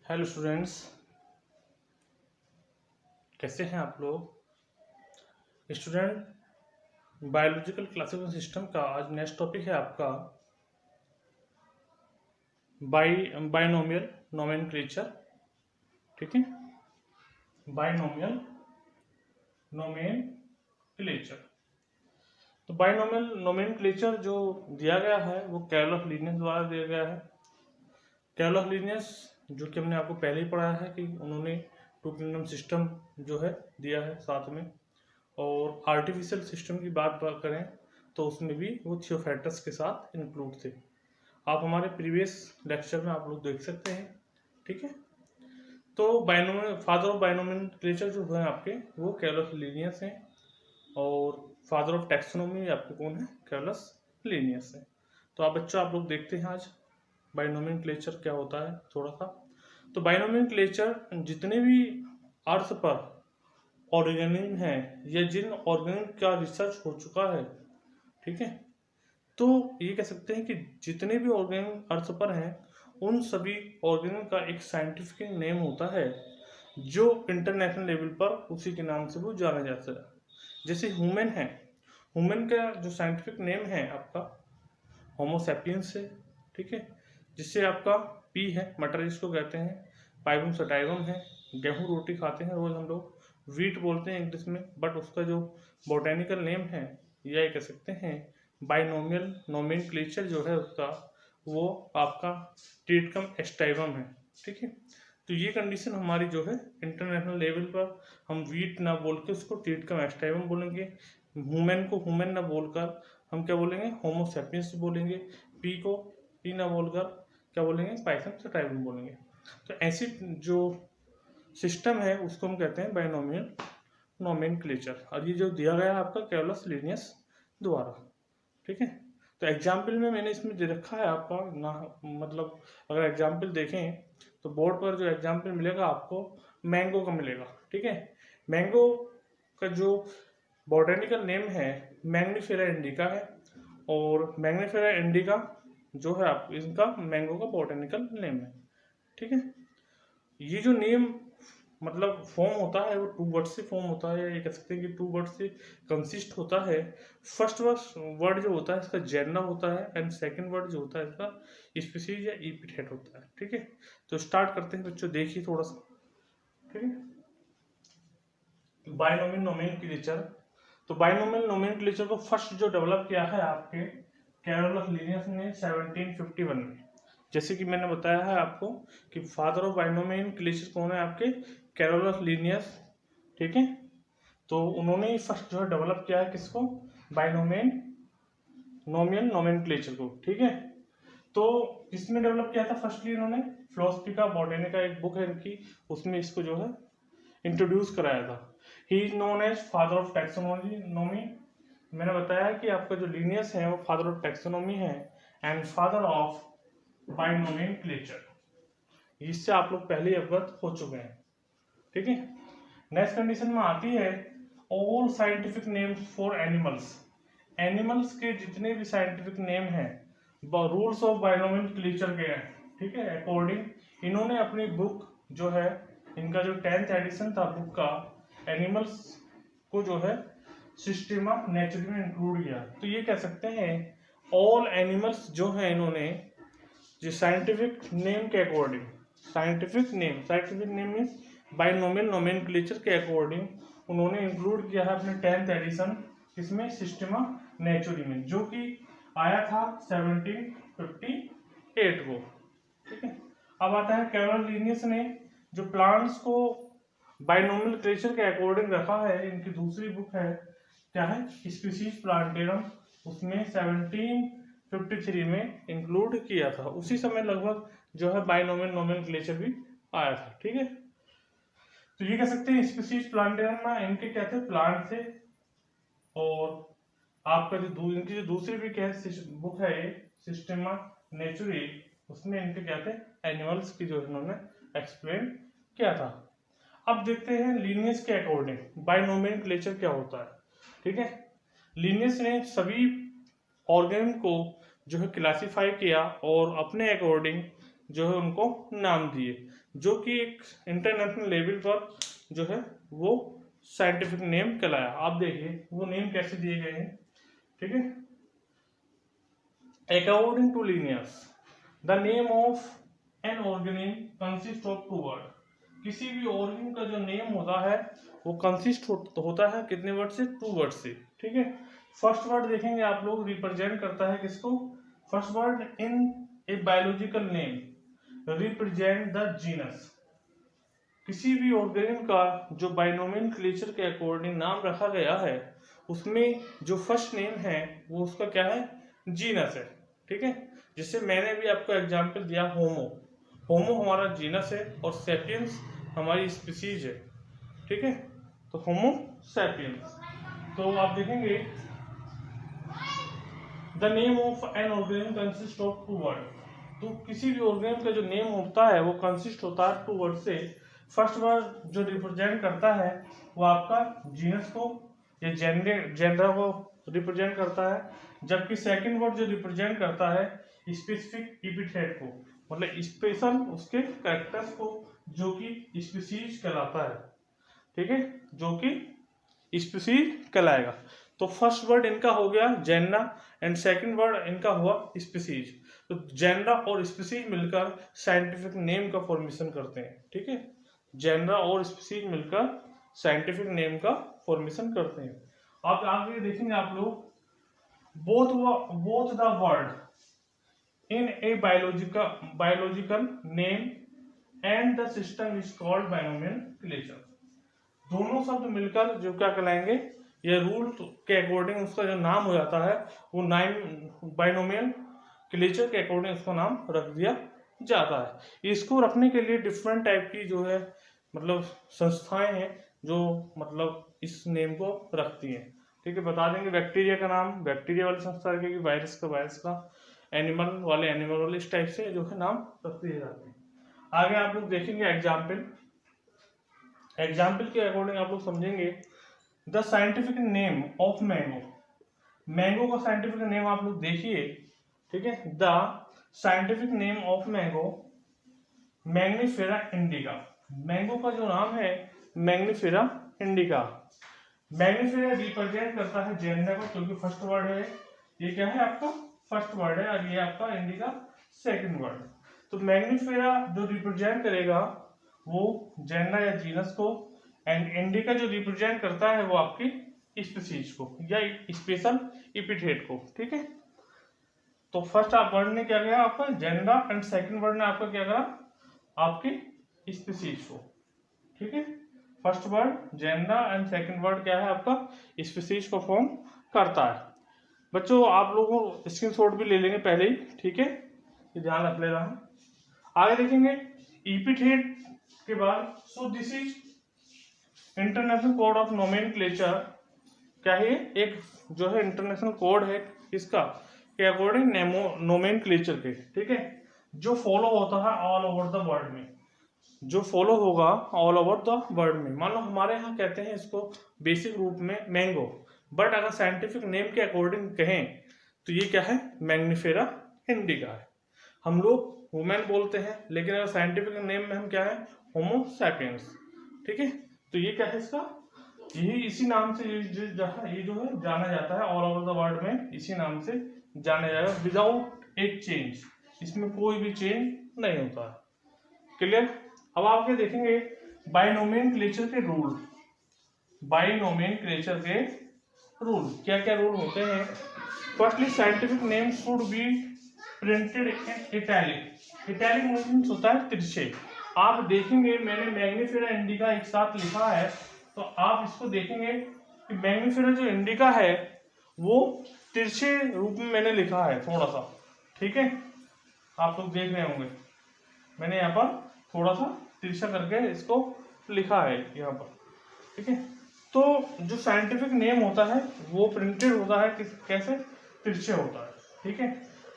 Hello students, कैसे हैं आप लोग। स्टूडेंट, बायोलॉजिकल क्लासिफिकेशन सिस्टम का आज नेक्स्ट टॉपिक है आपका बाइनोमियल नोमेनक्लेचर। ठीक है, बाइनोमियल नोमेनक्लेचर। तो बाइनोमियल नोमेनक्लेचर जो दिया गया है वो कैरल ऑफ लीनियस द्वारा दिया गया है। कैरल ऑफ लीनियस जो कि हमने आपको पहले ही पढ़ा है कि उन्होंने टू किंगडम सिस्टम जो है दिया है साथ में। और आर्टिफिशियल सिस्टम की बात करें तो उसमें भी वो थियोफैक्टस के साथ इंक्लूड थे। आप हमारे प्रीवियस लेक्चर में आप लोग देख सकते हैं। ठीक है, तो बाइनोमियल फादर ऑफ बाइनोमिनक्लेचर जो है आपके वो कैरलस लीनियस हैं, और फादर ऑफ टैक्सोनॉमी आपके कौन है, कैरलस लीनियस है। तो आप बच्चों आप लोग देखते हैं आज बाइनोमिनक्लेचर क्या होता है थोड़ा सा। तो बाइनोमिनक्लेचर जितने भी अर्थ पर ऑर्गेनिज्म है या जिन ऑर्गेनिज्म का रिसर्च हो चुका है, ठीक है, तो ये कह सकते हैं कि जितने भी ऑर्गेनिज्म अर्थ पर हैं उन सभी ऑर्गेनिज्म का एक साइंटिफिक नेम होता है जो इंटरनेशनल लेवल पर उसी के नाम से वो जाना जाता है। जैसे ह्यूमन है, ह्यूमन का जो साइंटिफिक नेम है आपका होमोसैपियंस है। ठीक है, जिससे आपका पी है, मटर जिसको कहते हैं, पाइबम सटाइवम है, गेहूं रोटी खाते हैं रोज हम लोग, वीट बोलते हैं इंग्लिश में, बट उसका जो बोटेनिकल नेम है या कह सकते हैं बाइनोमियल नोमेनक्लेचर जो है उसका वो आपका ट्रिटिकम एस्टाइवम है। ठीक है, तो ये कंडीशन हमारी जो है इंटरनेशनल लेवल पर हम वीट ना बोल के उसको ट्रिटिकम एस्टाइवम बोलेंगे, ह्यूमन को ह्यूमन ना बोलकर हम क्या बोलेंगे, होमोसैपियंस बोलेंगे, पी को पी ना बोलकर क्या बोलेंगे, पाइथन सटाइवम बोलेंगे। तो ऐसी जो सिस्टम है उसको हम कहते हैं बाइनोमियल नोमेनक्लेचर, और ये जो दिया गया है आपका कैरलस लीनियस द्वारा। ठीक है, तो एग्जाम्पल में मैंने इसमें दे रखा है आपका ना, मतलब अगर एग्जाम्पल देखें तो बोर्ड पर जो एग्जाम्पल मिलेगा आपको मैंगो का मिलेगा। ठीक है, मैंगो का जो बॉटनिकल नेम है मैग्नीफेरा इंडिका है, और मैग्नीफेरा इंडिका जो है आप इनका मैंगो का बॉटनिकल नेम है। ठीक है, ये जो नेम मतलब फॉर्म होता है वो टू वर्ड से फॉर्म होता है, ये कह सकते हैं कि टू वर्ड से कंसिस्ट होता है। फर्स्ट वर्ड जो होता है इसका जेनर होता है, एंड सेकंड वर्ड जो होता है इसका स्पीशीज या एपिथेट होता है। ठीक है, तो स्टार्ट करते हैं बच्चों, देखिए थोड़ा सा। ठीक है, बाइनोमियल नोमेनक्लेचर। तो बाइनोमियल नोमेनक्लेचर को फर्स्ट जो डेवलप किया है आपके कैरल ऑफ लीनियस ने 1751 में। जैसे कि मैंने बताया है आपको कि फादर ऑफ बाइनोमिनक्लेचर कौन है आपके, कैरल ऑफ लीनियस। ठीक है, तो उन्होंने फर्स्ट जो है डेवलप किया है किसको, बाइनोमियल नोमेनक्लेचर को। ठीक है, तो किसने डेवलप किया था फर्स्टली, इन्होंने फिलोसफी का बॉटनी का एक बुक है इनकी, उसमें इसको जो है इंट्रोड्यूस कराया था। He is known as father of taxonomy. मैंने बताया कि आपका जो लीनियस है वो फादर ऑफ टैक्सोनॉमी है एंड फादर ऑफ बाइनोमेनक्लेचर, इससे आप लोग पहले अवगत हो चुके हैं। ठीक है, नेक्स्ट कंडीशन में आती है all scientific names for animals. Animals के जितने भी साइंटिफिक नेम हैं रूल्स ऑफ बाइनोमेनक्लेचर के हैं। ठीक है, अकॉर्डिंग इन्होंने अपनी बुक जो है, इनका जो 10th एडिशन था बुक का, एनिमल्स को जो है सिस्टेमा नेचुरली में इंक्लूड किया। तो ये कह सकते हैं ऑल एनिमल्स जो है इन्होंने जो साइंटिफिक नेम के according, scientific name means binomial nomenclature के अकॉर्डिंग उन्होंने इंक्लूड किया है अपने 10th एडिशन इसमें सिस्टेमा नेचुरली में, जो कि आया था 1758 को। ठीक है, अब आता है कैरल लीनियस ने जो प्लांट्स को बाइनोमेनक्लेचर के अकॉर्डिंग रखा है, इनकी दूसरी बुक है क्या है, स्पीशीज प्लांटेरम, उसमें 1753 में इंक्लूड किया था। उसी समय लगभग जो है बाइनोमियल नोमेनक्लेचर भी आया था। ठीक है, तो ये कह सकते हैं स्पीशीज प्लांटेरम में इनके क्या थे, प्लांट थे, और आपका जो इनकी जो दूसरी भी क्या बुक है सिस्टेमा नेचुरी, उसमें इनके क्या थे, एनिमल्स की जो इन्होंने एक्सप्लेन किया था। अब देखते हैं लीनियस के अकॉर्डिंग बाइनोमेनक्लेचर क्या होता है। ठीक है, लीनियस ने सभी ऑर्गेनिज्म को जो है क्लासिफाई किया और अपने अकॉर्डिंग जो है उनको नाम दिए, जो कि एक इंटरनेशनल लेवल पर जो है वो साइंटिफिक नेम कहलाया। आप देखिए वो नेम कैसे दिए गए हैं, ठीक है। According to Linnaeus the name of an organism consist of two word. किसी भी ऑर्गेनिज्म का जो नेम होता है वो कंसिस्ट होता है कितने वर्ड से, टू वर्ड से, ठीक है। फर्स्ट वर्ड देखेंगे आप लोग, रिप्रेजेंट करता है किसको, first word in a biological name represent the genus. किसी भी ऑर्गेनिज्म का जो बायनोमेनक्लेचर के अकॉर्डिंग नाम रखा गया है उसमें जो फर्स्ट नेम है वो उसका क्या है, जीनस है, ठीक है। जिससे मैंने भी आपको एग्जांपल दिया होमो, होमो हमारा जीनस है और सैपियंस हमारी स्पीसीज है, ठीक है। तो होमो सैपियंस। तो आप देखेंगे the name of an organism consist of two word. तो किसी भी ऑर्गेनिज्म का जो नेम होता है वो कंसिस्ट होता है टू वर्ड से। फर्स्ट वर्ड जो रिप्रेजेंट करता है वो आपका जीनस को या जेंडर को रिप्रेजेंट करता है, जबकि सेकंड वर्ड जो रिप्रेजेंट करता है स्पेसिफिक एपिथेट को, मतलब स्पेशल उसके कैरेक्टर्स को, जो कि स्पीसीज कहलाता है, ठीक है, जो कि स्पीसीज कहलाएगा। तो फर्स्ट वर्ड इनका हो गया जेंडा एंड सेकंड वर्ड इनका हुआ स्पीसीज। तो जेंडा और स्पीसीज मिलकर साइंटिफिक नेम का फॉर्मेशन करते हैं, ठीक है। जेंडा और स्पीसीज मिलकर साइंटिफिक नेम का फॉर्मेशन करते हैं। आप आगे देखेंगे आप लोग, both the word in a biological name and the system is called binomenclature. दोनों शब्द मिलकर जो क्या कहलाएंगे, ये रूल के अकॉर्डिंग उसका जो नाम हो जाता है वो बायनोमेनक्लेचर के अकॉर्डिंग उसका नाम रख दिया जाता है। इसको रखने के लिए डिफरेंट टाइप की जो है मतलब संस्थाएं हैं जो मतलब इस नेम को रखती हैं, ठीक है। बता देंगे बैक्टीरिया का नाम बैक्टीरिया वाली संस्था रखेगी, वायरस का, एनिमल वाले इस टाइप से जो है नाम रख दिए जाते हैं। आगे आप लोग देखेंगे एग्जाम्पल के अकॉर्डिंग आप लोग समझेंगे the scientific name of mango. Mango का साइंटिफिक नेम आप लोग देखिए, ठीक है। The scientific name of mango Mangifera indica. Mango का जो नाम है मैग्निफेरा इंडिका। मैग्निफेरा रिप्रेजेंट करता है जेंडर को, क्योंकि फर्स्ट वर्ड है, ये क्या है आपका फर्स्ट वर्ड है, और ये आपका इंडिका सेकंड वर्ड। तो मैग्निफेरा जो रिप्रेजेंट करेगा वो जेंडर या जीनस को, एंड इंडिका जो रिप्रेजेंट करता है वो आपकी स्पीसीज को या स्पेशल एपिथेट को, ठीक है। तो फर्स्ट आप वर्ड ने क्या किया आपका जेंडर एंड सेकंड वर्ड ने आपका क्या करा आपकी स्पीसीज को, ठीक है। First word gender and second word क्या है आपका स्पीसीज को फॉर्म करता है। बच्चों आप लोगों स्क्रीनशॉट भी ले लेंगे पहले ही, ठीक है, ये ध्यान रख लेना है। आगे देखेंगे एपिथेट के बाद, so this is international code of nomenclature. क्या है, एक जो है इंटरनेशनल कोड है इसका के अकॉर्डिंग नोमेनक्लेचर के, ठीक है, जो फॉलो होता है ऑल ओवर द वर्ल्ड में, जो फॉलो होगा ऑल ओवर द वर्ल्ड में। मान लो हमारे यहाँ कहते हैं इसको बेसिक रूप में मैंगो, बट अगर साइंटिफिक नेम के अकॉर्डिंग कहें तो ये क्या है मैग्निफेरा इंडिका है। हम लोग वुमेन बोलते हैं, लेकिन अगर साइंटिफिक नेम में हम क्या है होमो सैपियंस, ठीक है। तो ये क्या है इसका, यही इसी नाम से ये जो है जाना जाता है ऑल ओवर द वर्ल्ड में, इसी नाम से जाना जाएगा विदाउट ए चेंज, इसमें कोई भी चेंज नहीं होता है। क्लियर। अब आप देखेंगे बायनोमेनक्लेचर के रूल। बायनोमेनक्लेचर के रूल क्या क्या रूल होते हैं। Firstly scientific name should be printed in italic. Italic means होता है तिरछे। आप देखेंगे मैंने मैग्निफेरा इंडिका एक साथ लिखा है, तो आप इसको देखेंगे कि मैग्निफेरा जो इंडिका है वो तिरछे रूप में मैंने लिखा है थोड़ा सा, ठीक है। आप लोग देख रहे होंगे मैंने यहाँ पर थोड़ा सा तिरछा करके इसको लिखा है यहाँ पर, ठीक है। तो जो साइंटिफिक नेम होता है वो प्रिंटेड होता है कैसे, तिरछे होता है, ठीक है।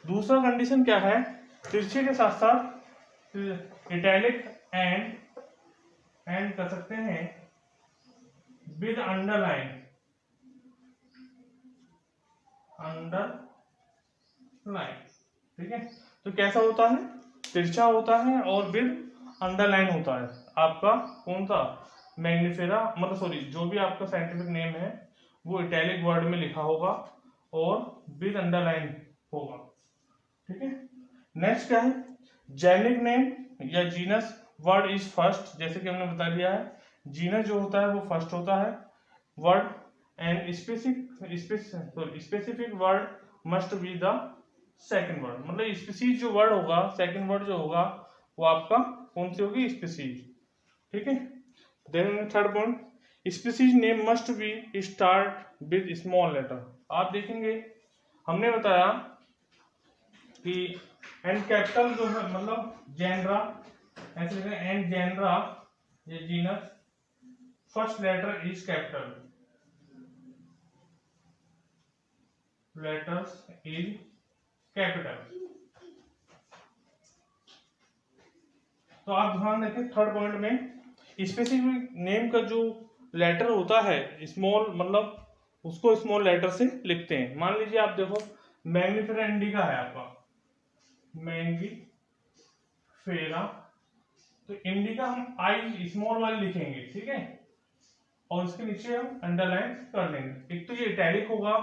दूसरा कंडीशन क्या है, तिरछे के साथ साथ इटैलिक एंड कर सकते हैं विद अंडरलाइन ठीक है। तो कैसा होता है तिरछा होता है और विद अंडरलाइन होता है। आपका कौन सा मैग्नीफेरा मतलब सॉरी जो भी आपका साइंटिफिक नेम है वो इटैलिक वर्ड में लिखा होगा और विद अंडरलाइन होगा। ठीक है। नेक्स्ट क्या है, जेनिक नेम या जीनस वर्ड इज फर्स्ट, जैसे कि हमने बता दिया है जीनस जो होता है वो फर्स्ट होता है word, and specific word must be the second word, मतलब स्पीसीज जो वर्ड होगा सेकंड वर्ड जो होगा वो आपका कौन सी होगी, स्पीसीज। ठीक है। Then third point, species name must be start with small letter. आप देखेंगे हमने बताया कि एंड कैपिटल जो है मतलब जेनरा ऐसे लिखा है, एंड जेनरा ये genus first letter is capital, letters is capital. तो आप ध्यान रखें थर्ड पॉइंट में स्पेसिफिक नेम का जो लेटर होता है स्मॉल मतलब उसको स्मॉल लेटर से लिखते हैं। मान लीजिए आप देखो मैग्नीफेरा इंडिका है आपका, मैग्नीफेरा, तो इंडिका हम आई स्मॉल वाली लिखेंगे, ठीक है, और इसके नीचे हम अंडरलाइन कर लेंगे। एक तो ये इटैलिक होगा,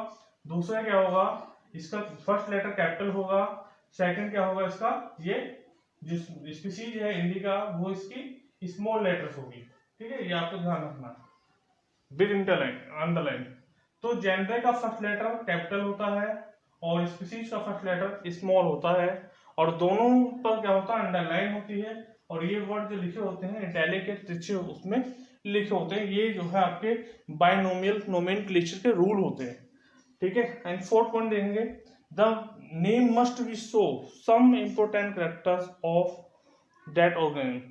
दूसरा क्या होगा इसका फर्स्ट लेटर कैपिटल होगा, सेकंड क्या होगा इसका ये जो स्पीसीज है इंडिका वो इसकी स्मॉल लेटर्स होगी। ठीक है, ये आपको ध्यान रखना विद इंटरलाइन अंडरलाइन। तो जेनरे का फर्स्ट लेटर कैपिटल होता है और स्पीसीज का फर्स्ट लेटर स्मॉल होता है, और दोनों पर क्या होता है अंडरलाइन होती है, और ये वर्ड जो लिखे होते हैं इटैलिक के तिरछे उसमें लिखे होते हैं। ये जो है आपके बायनोमियल नोमेनक्लेचर के रूल होते हैं। ठीक है। एंड फोर्थ पॉइंट देखेंगे the name must be show some important characters of that organism.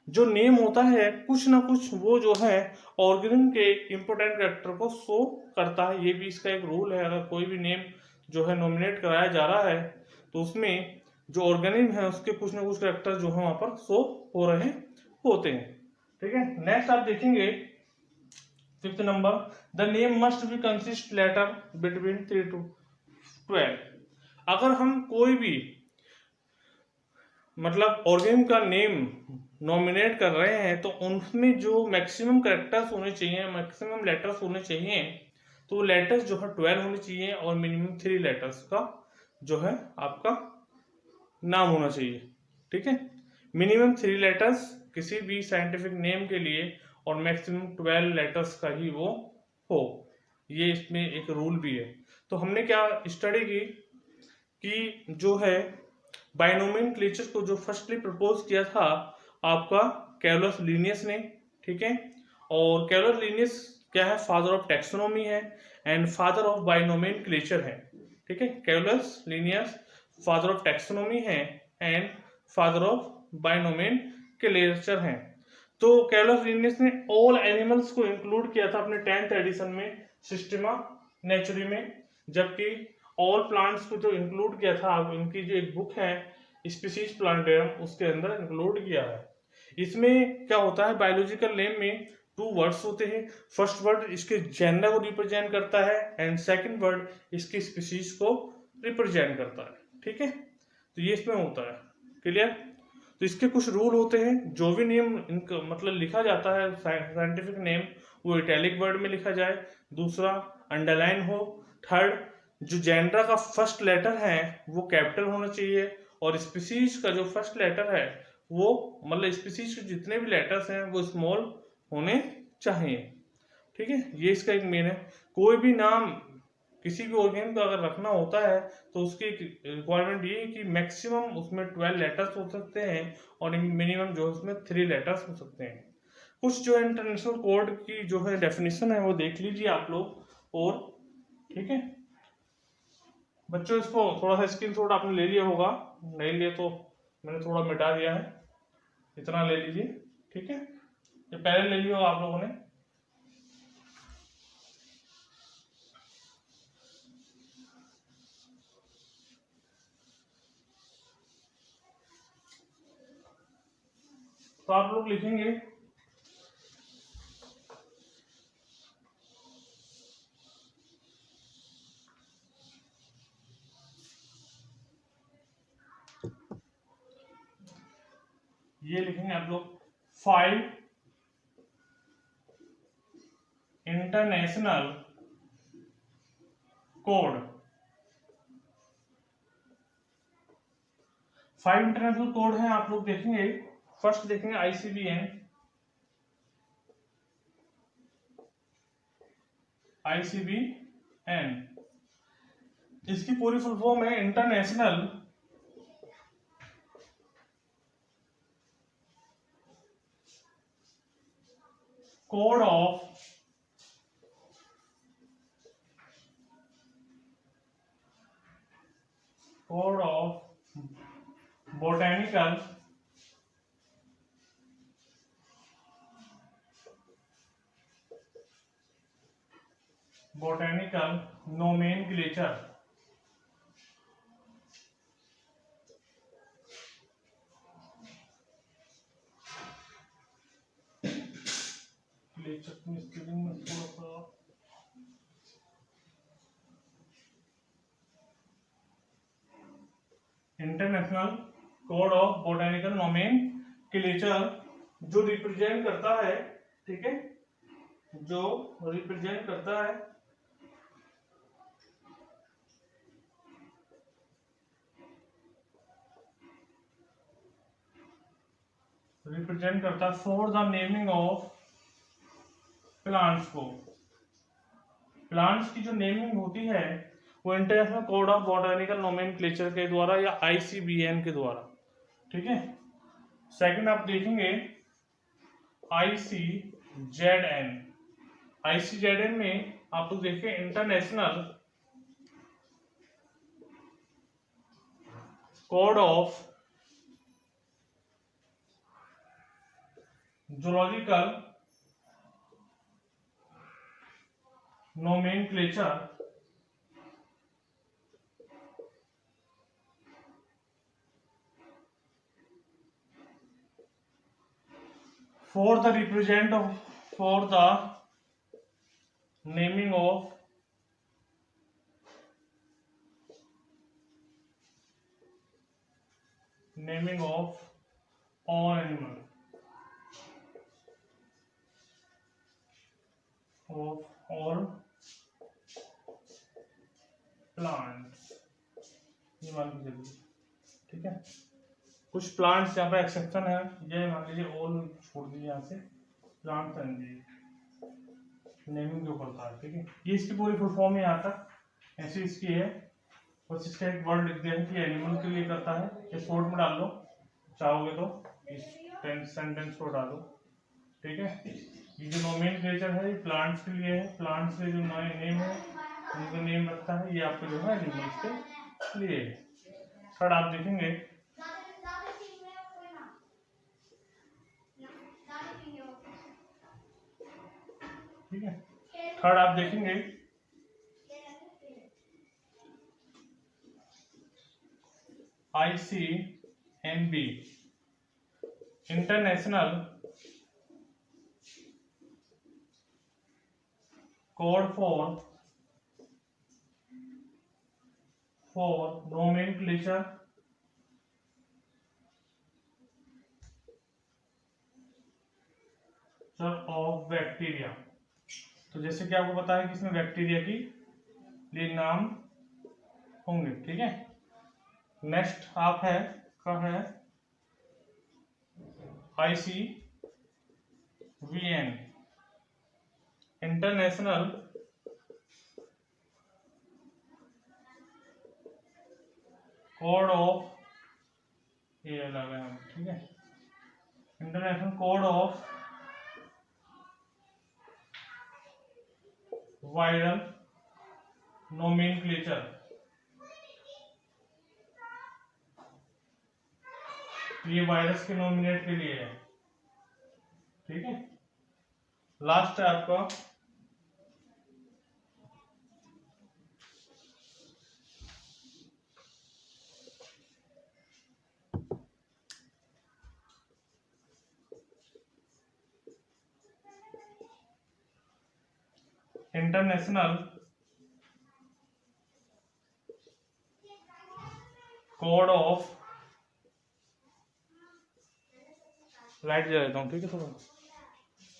जो नेम होता है कुछ ना कुछ वो जो है ऑर्गेनिज्म के इंपोर्टेंट कैरेक्टर को शो करता है। ये भी इसका एक रूल है, अगर कोई भी नेम जो है नॉमिनेट कराया जा रहा है तो उसमें जो ऑर्गेनिज्म है उसके कुछ ना कुछ कैरेक्टर जो है वहां पर शो हो रहे होते हैं। ठीक है। नेक्स्ट आप देखेंगे fifth number the name must be consist letter between 3 to 12। अगर हम कोई भी मतलब ऑर्गेनिज्म का नेम नॉमिनेट कर रहे हैं तो उनमें जो मैक्सिमम कैरेक्टर्स होने चाहिए, मैक्सिमम लेटर्स होने चाहिए, तो लेटर्स जो है 12 होने चाहिए और मिनिमम 3 लेटर्स का जो है आपका नाम होना चाहिए। ठीक है, मिनिमम 3 लेटर्स किसी भी साइंटिफिक नेम के लिए और मैक्सिमम 12 लेटर्स का ही वो हो, ये इसमें एक रूल भी है। तो हमने क्या स्टडी की कि जो है बायनोमेनक्लेचर को जो फर्स्टली प्रपोज किया था आपका कैरोलस लिनियस ने। ठीक है, और कैरोलस लिनियस क्या है, फादर ऑफ टैक्सोनॉमी है एंड फादर ऑफ बायनोमेनक्लेचर है। ठीक है, Carolus Linnaeus father of taxonomy है एंड फादर ऑफ बायनोमेनक्लेचर है। तो कैरोलस लिनियस ने ऑल एनिमल्स को इंक्लूड किया था अपने 10th एडिशन में सिस्टेमा नेचुरी में, जबकि ऑल प्लांट्स को जो इंक्लूड किया था उनकी जो एक बुक है स्पीसीज प्लांटेरियम उसके अंदर इंक्लूड किया है। इसमें क्या होता है बायोलॉजिकल नेम में 2 वर्ड्स होते हैं, फर्स्ट वर्ड इसके जेनर को रिप्रेजेंट करता है एंड सेकंड वर्ड इसकी स्पीसीज को रिप्रेजेंट करता है। ठीक है, तो ये इसमें होता है। क्लियर। तो इसके कुछ रूल होते हैं, जो भी नेम इनका मतलब लिखा जाता है साइंटिफिक नेम वो इटैलिक वर्ड में लिखा जाए, दूसरा अंडरलाइन हो, थर्ड जो जेनरा का फर्स्ट लेटर है वो कैपिटल होना चाहिए, और स्पीसीज का जो फर्स्ट लेटर है वो मतलब स्पीसीज के जितने भी लेटर्स हैं वो स्मॉल होने चाहिए। ठीक है, ये इसका एक मेन है। कोई भी नाम किसी भी ऑर्गेन का अगर रखना होता है तो उसकी रिक्वायरमेंट ये है कि मैक्सिमम उसमें 12 लेटर्स हो सकते हैं और मिनिमम जो उसमें 3 लेटर्स हो सकते हैं। कुछ जो इंटरनेशनल कोड की जो है डेफिनेशन है वो देख लीजिए आप लोग। और ठीक है बच्चों, इसको थोड़ा सा स्क्रीनशॉट आपने ले लिया होगा, नहीं लिया तो मैंने थोड़ा मिटा दिया है, इतना ले लीजिए। ठीक है, ये पहले ले लिया होगा आप लोगों ने। तो आप लोग लिखेंगे देखेंगे आप लोग 5 इंटरनेशनल कोड। 5 इंटरनेशनल कोड है, आप लोग देखेंगे। फर्स्ट देखेंगे आईसीबीएन। आईसीबीएन इसकी पूरी फुल फॉर्म है international code of botanical nomenclature. Spelling में थोड़ा सा international code of botanical nomenclature जो रिप्रेजेंट करता है, ठीक है, जो रिप्रेजेंट करता है for the naming of plants को। प्लांट्स की जो नेमिंग होती है वो international code of botanical nomenclature के द्वारा या आईसीबीएन के द्वारा, ठीक है। सेकंड आप देखेंगे आईसीजेडएन। आईसीजेडएन में आप लोग देखिए international code of zoological nomenclature for the naming of all animals of all plants, ये मान लीजिए, ठीक है। कुछ प्लांट्स यहाँ पे एक्सेप्शन है, ये मान लीजिए ऑल छोड़ दीजिए यहाँ से, प्लांट्स एंड नेमिंग जो पड़ता है, ठीक है। ये इसकी पूरी फुल फॉर्म है यहाँ तक, ऐसी इसकी है। बस इसका एक वर्ड लिख दिया कि एनिमल के लिए करता है, ये शॉर्ट में डाल लो, चाहोगे तो इस सेंटेंस को डालो, ठीक है। ये जो नोमेनक्लेचर है ये प्लांट्स के लिए है, प्लांट्स के जो नेम है उनको नेम रखता है, ये आपके जो है एनिमल्स के लिए। थर्ड आप देखेंगे ठीक है, थर्ड आप देखेंगे ICNB international code for nomenclature of bacteria. तो जैसे कि आपको पता है कि इसमें बैक्टीरिया की लिए नाम होंगे, ठीक है। नेक्स्ट आप है कब है ICVN इंटरनेशनल कोड ऑफ, ये अलग है, ठीक है, international code of viral nomenclature. ये वायरस के नोमिनेट के लिए है, ठीक है। लास्ट है आपका इंटरनेशनल कोड ऑफ लाइट जला देता हूँ, ठीक है। थोड़ा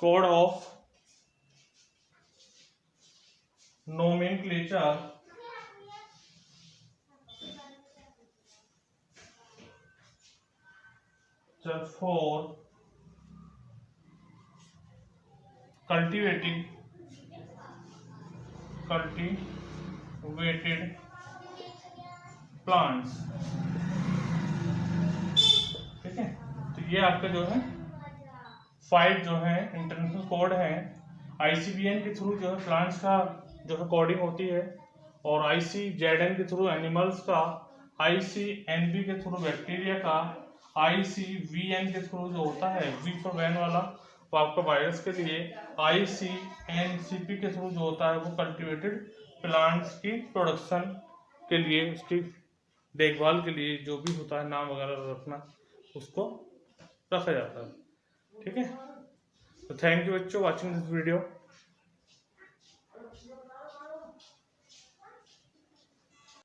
code of nomenclature for cultivated plants, ठीक है। तो ये आपका जो है 5 जो है इंटरनेशनल कोड है। ICBN के थ्रू जो है प्लांट्स का जो है कोडिंग होती है, और ICZN के थ्रू एनिमल्स का, ICNB के थ्रू बैक्टीरिया का, ICVN के थ्रू जो होता है V फॉर वैन वाला वो आपका वायरस के लिए, ICNCP के थ्रू जो होता है वो कल्टिवेटेड प्लांट्स की प्रोडक्शन के लिए, उसकी देखभाल के लिए जो भी होता है नाम वगैरह रखना, उसको रखा जाता है, ठीक है। तो थैंक यू बच्चों वाचिंग दिस वीडियो।